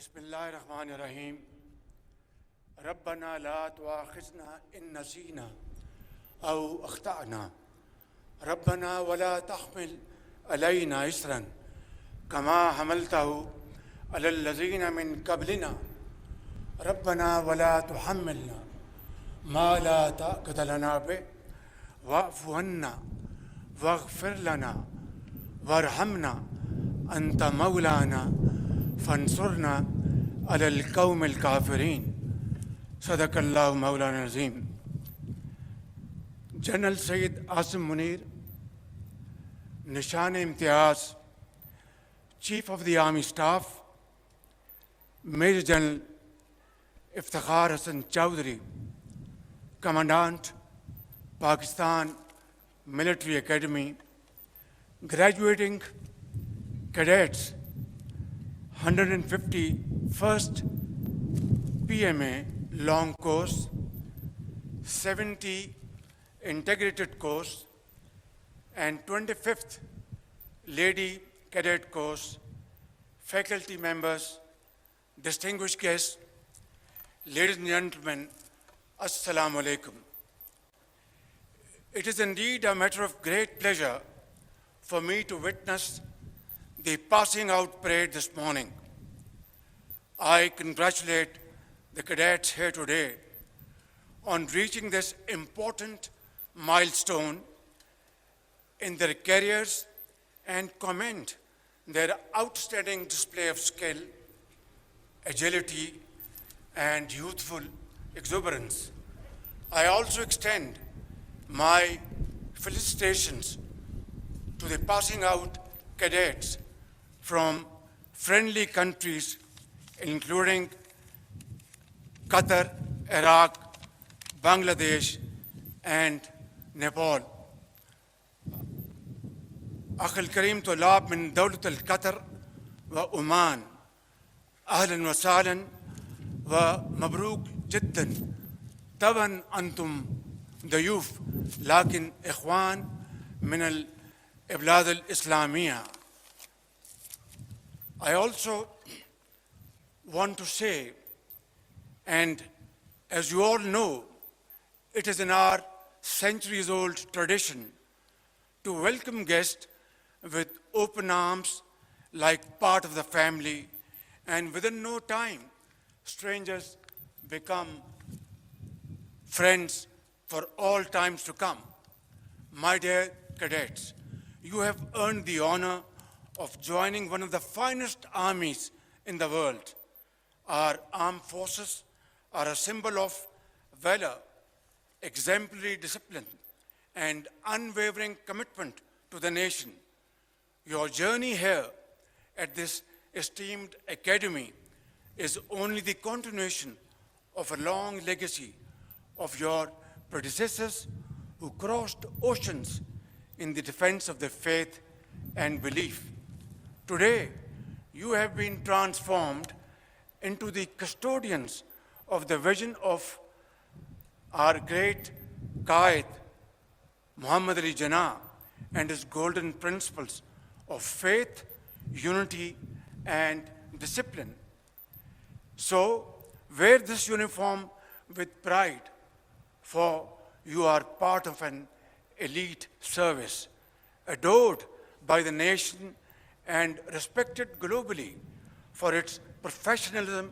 बिस्मिल्लाहिर्रहमानिर्रहीम। रब्बना ला तुआखिज़ना इन नसीना औ अख्ताना रब्बना वला तहमिल अलैना इसरन कमा हमलतहु अलल लज़ीना मिन क़ब्लिना रब्बना वला तुहम्मिलना मा ला ताक़त लना बिह वअफ़ु अन्ना वग़फ़िर लना वरहमना अंत मौलाना फंसुरना अलल क़ौमिल काफ़िरीन। सदक़ल्लाहु मौलाना अज़ीम। General Syed Asim Munir, Nishan Imtiaz, chief of the army staff, major general Iftikhar Hasan Chaudhry, commandant Pakistan military academy, graduating cadets, 151st PMA long course, 70 integrated course, and 25th lady cadet course, faculty members, distinguished guests, ladies and gentlemen, Assalamu alaikum. It is indeed a matter of great pleasure for me to witness the passing out parade this morning. I congratulate the cadets here today on reaching this important milestone in their careers and commend their outstanding display of skill, agility, and youthful exuberance. I also extend my felicitations to the passing out cadets from friendly countries including Qatar, Iraq, Bangladesh, and Nepal. أخي الكريم طلاب من دولة القطر وعمان، أهلا وسهلا ومبروك جدا. طبعا أنتم ضيوف لكن إخوان من البلاد الإسلامية. I also want to say, and as you all know, it is in our centuries-old tradition to welcome guests with open arms like part of the family, and within no time, strangers become friends for all times to come. My dear cadets, you have earned the honor of joining one of the finest armies in the world. Our armed forces are a symbol of valor, exemplary discipline, and unwavering commitment to the nation. Your journey here at this esteemed academy is only the continuation of a long legacy of your predecessors who crossed oceans in the defense of their faith and belief. Today, you have been transformed into the custodians of the vision of our great Qaid, Muhammad Ali Jinnah, and his golden principles of faith, unity, and discipline. So, wear this uniform with pride, for you are part of an elite service, adored by the nation and respected globally for its professionalism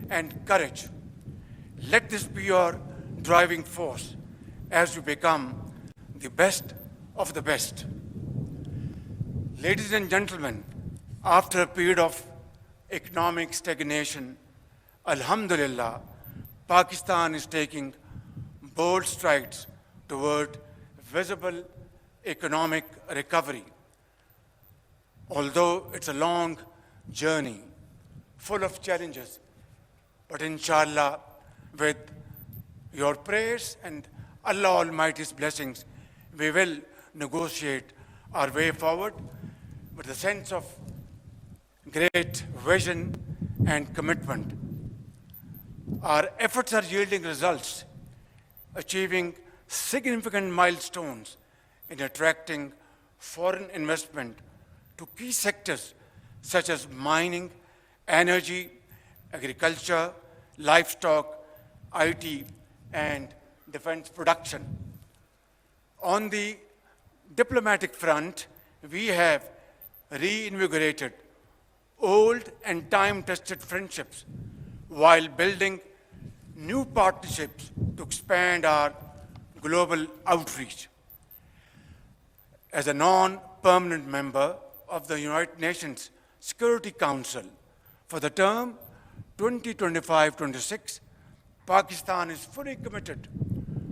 and courage. Let this be your driving force as you become the best of the best. Ladies and gentlemen, after a period of economic stagnation, Alhamdulillah, Pakistan is taking bold strides toward visible economic recovery. Although it's a long journey, full of challenges, but inshallah, with your prayers and Allah Almighty's blessings, we will negotiate our way forward with a sense of great vision and commitment. Our efforts are yielding results, achieving significant milestones in attracting foreign investment to key sectors such as mining, energy, agriculture, livestock, IT, and defense production. On the diplomatic front, we have reinvigorated old and time-tested friendships while building new partnerships to expand our global outreach. As a non-permanent member of the United Nations Security Council for the term 2025-26, Pakistan is fully committed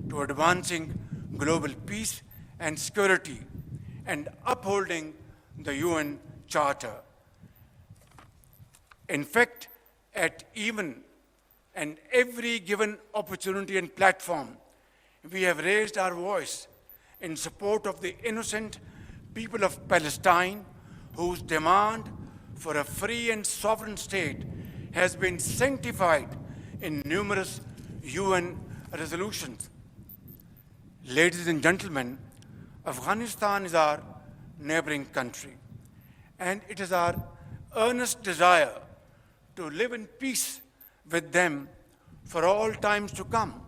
to advancing global peace and security and upholding the UN Charter. In fact, at even and every given opportunity and platform, we have raised our voice in support of the innocent people of Palestine, whose demand for a free and sovereign state has been sanctified in numerous UN resolutions. Ladies and gentlemen, Afghanistan is our neighboring country, and it is our earnest desire to live in peace with them for all times to come.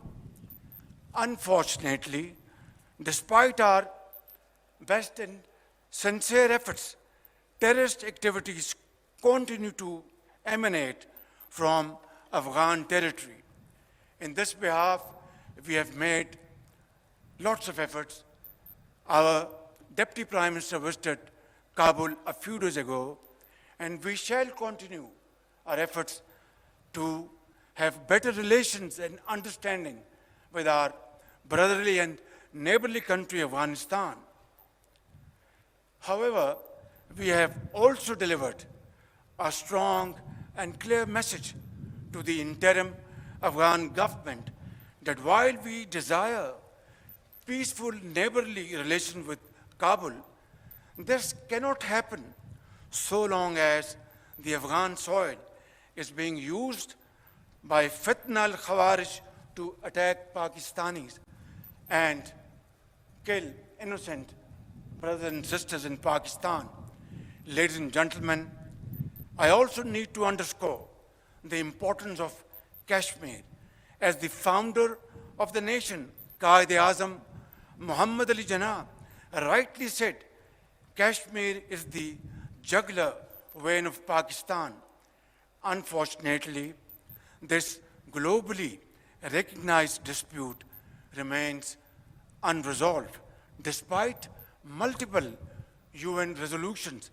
Unfortunately, despite our best and sincere efforts, terrorist activities continue to emanate from Afghan territory. In this behalf, we have made lots of efforts. Our Deputy Prime Minister visited Kabul a few days ago, and we shall continue our efforts to have better relations and understanding with our brotherly and neighborly country, Afghanistan. However, we have also delivered a strong and clear message to the interim Afghan government that while we desire peaceful neighborly relations with Kabul, this cannot happen so long as the Afghan soil is being used by Fitna al-Khawarij to attack Pakistanis and kill innocent brothers and sisters in Pakistan. Ladies and gentlemen, I also need to underscore the importance of Kashmir. As the founder of the nation, Quaid-e-Azam Muhammad Ali Jinnah rightly said, Kashmir is the jugular vein of Pakistan. Unfortunately, this globally recognized dispute remains unresolved despite multiple UN resolutions.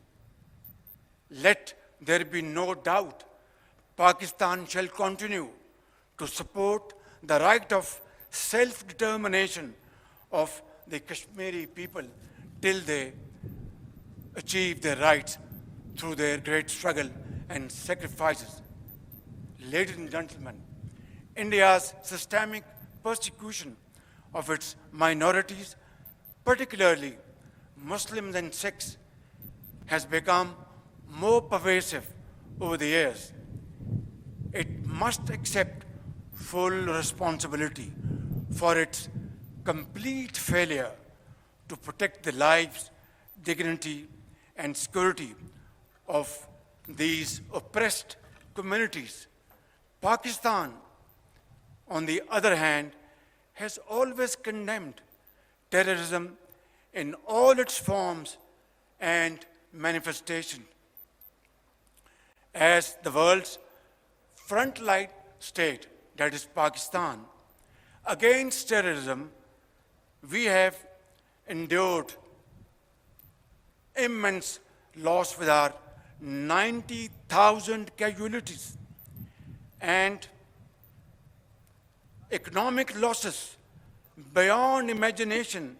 Let there be no doubt, Pakistan shall continue to support the right of self-determination of the Kashmiri people till they achieve their rights through their great struggle and sacrifices. Ladies and gentlemen, India's systemic persecution of its minorities, particularly Muslims and Sikhs, has become more pervasive over the years. It must accept full responsibility for its complete failure to protect the lives, dignity, and security of these oppressed communities. Pakistan, on the other hand, has always condemned terrorism in all its forms and manifestations. As the world's frontline state, that is Pakistan, against terrorism, we have endured immense loss with our 90,000 casualties and economic losses beyond imagination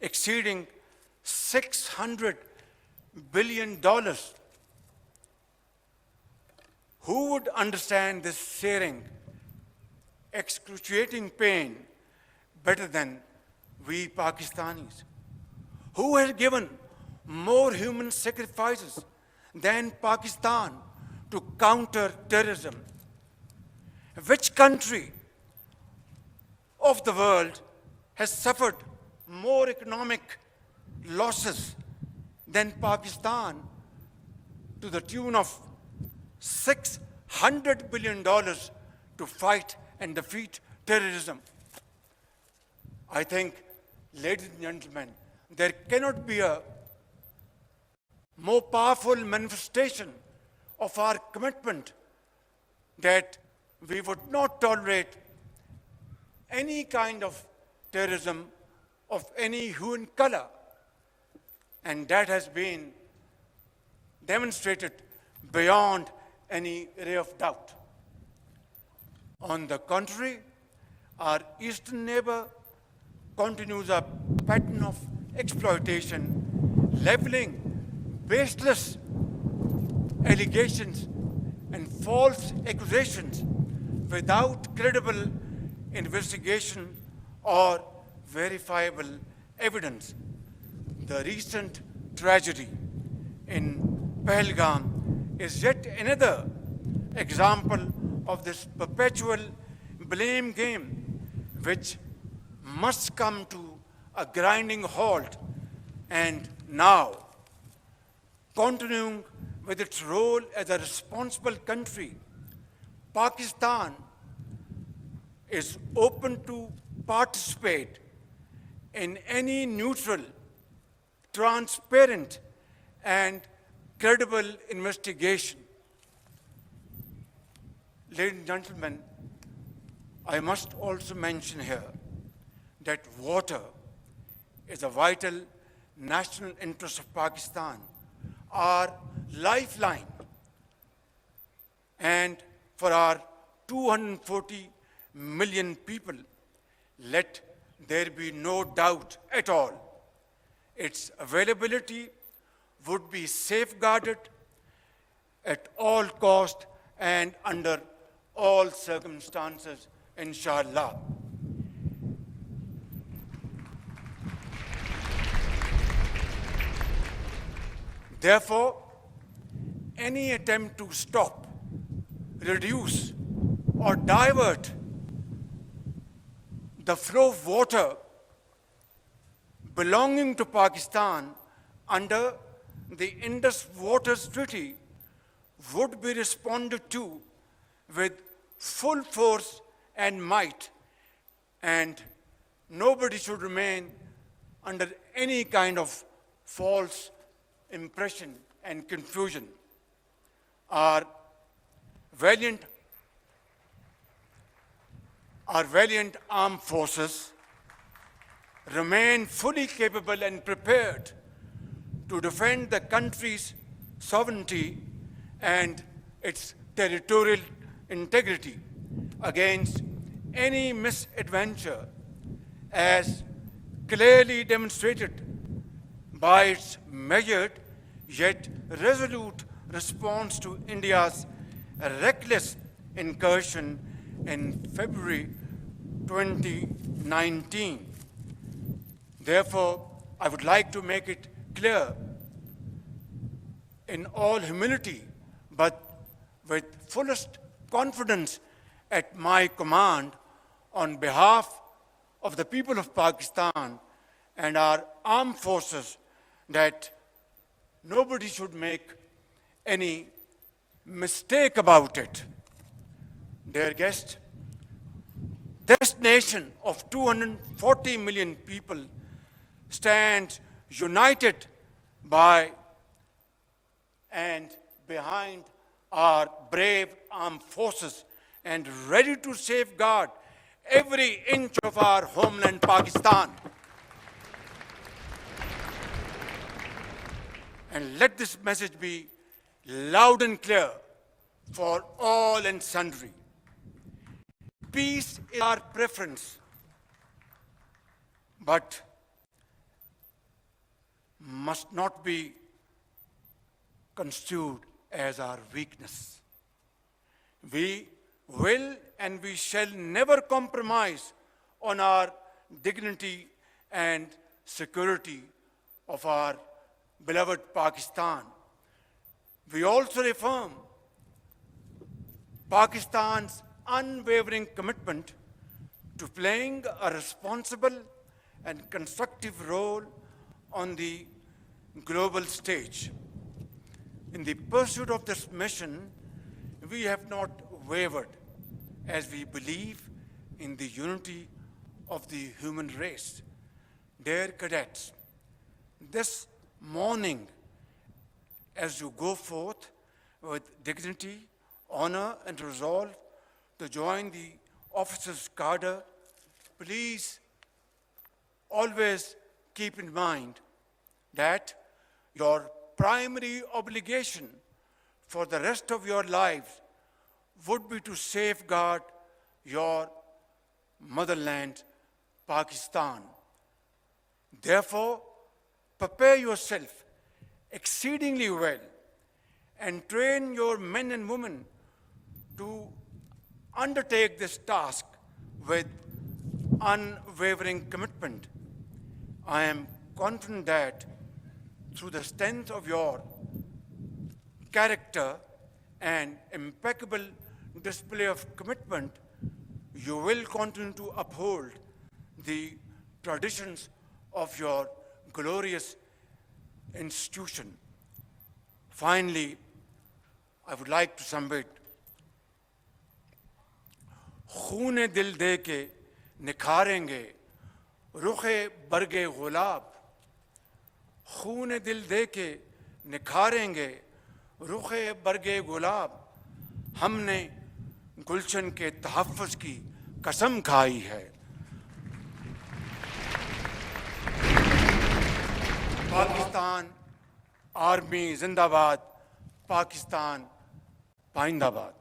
exceeding $600 billion. Who would understand this searing, excruciating pain better than we Pakistanis? Who has given more human sacrifices than Pakistan to counter terrorism? Which country of the world has suffered more economic losses than Pakistan to the tune of $600 $100 billion to fight and defeat terrorism. I think, ladies and gentlemen, there cannot be a more powerful manifestation of our commitment that we would not tolerate any kind of terrorism of any hue and color. And that has been demonstrated beyond any ray of doubt. On the contrary, our eastern neighbor continues a pattern of exploitation, leveling baseless allegations and false accusations without credible investigation or verifiable evidence. The recent tragedy in Pahalgam is yet another example of this perpetual blame game, which must come to a grinding halt. And now, continuing with its role as a responsible country, Pakistan is open to participate in any neutral, transparent, and credible investigation. Ladies and gentlemen, I must also mention here that water is a vital national interest of Pakistan, our lifeline. And for our 240 million people, let there be no doubt at all, its availability would be safeguarded at all cost and under all circumstances, inshallah. Therefore, any attempt to stop, reduce, or divert the flow of water belonging to Pakistan under the Indus Waters Treaty would be responded to with full force and might, and nobody should remain under any kind of false impression and confusion. Our valiant armed forces remain fully capable and prepared to defend the country's sovereignty and its territorial integrity against any misadventure, as clearly demonstrated by its measured yet resolute response to India's reckless incursion in February 2019. Therefore, I would like to make it clear in all humility, but with fullest confidence at my command, on behalf of the people of Pakistan and our armed forces, that nobody should make any mistake about it. Dear guests, this nation of 240 million people stands united by and behind our brave armed forces and ready to safeguard every inch of our homeland, Pakistan. And let this message be loud and clear for all and sundry. Peace is our preference, but must not be construed as our weakness. We will and we shall never compromise on our dignity and security of our beloved Pakistan. We also affirm Pakistan's unwavering commitment to playing a responsible and constructive role on the global stage. In the pursuit of this mission, we have not wavered as we believe in the unity of the human race. Dear cadets, this morning, as you go forth with dignity, honor, and resolve to join the officers' cadre, please always keep in mind that your primary obligation for the rest of your lives would be to safeguard your motherland, Pakistan. Therefore, prepare yourself exceedingly well and train your men and women to undertake this task with unwavering commitment. I am confident that through the strength of your character and impeccable display of commitment, you will continue to uphold the traditions of your glorious institution. Finally, I would like to submit, खूने दिल दे के निखारेंगे रुखे बरगे गुलाब, खूने दिल दे के निखारेंगे रुखे बरगे गुलाब, हमने गुलशन के तहफ़्फ़ुज़ की कसम खाई है। पाकिस्तान आर्मी जिंदाबाद, पाकिस्तान पाइंदाबाद।